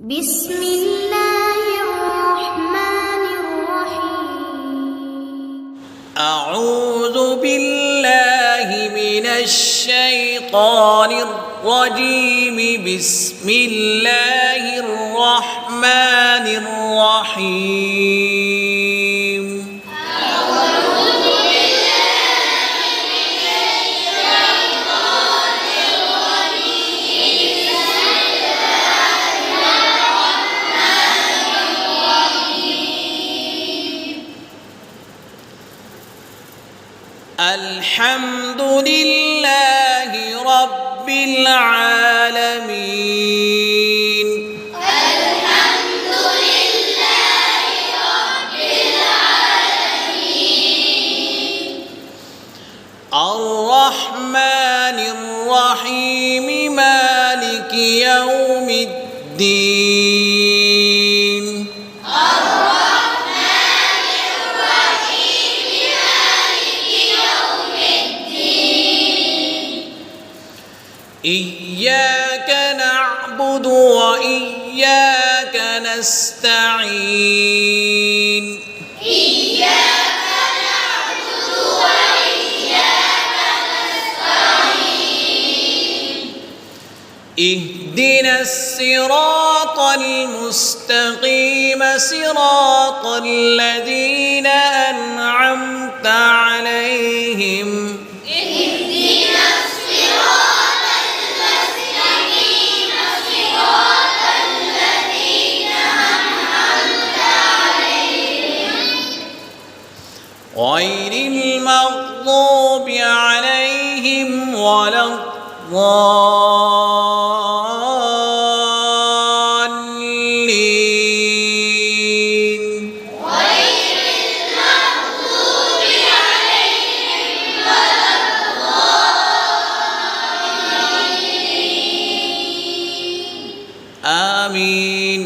بسم الله الرحمن الرحيم. أعوذ بالله من الشيطان الرجيم. بسم الله الرحمن الرحيم. الحمد لله رب العالمين. الحمد لله رب العالمين. الرحمن الرحيم مالك يوم الدين. إياك نعبد وإياك نستعين. إياك نعبد وإياك نستعين. اهدنا الصراط المستقيم صراط الذين أنعمت عليهم. اهدنا الصراط المستقيم صراط الذين أنعمت عليهم غير المغضوب عليهم ولا الضالين. غير المغضوب عليهم ولا الضالين. آمين.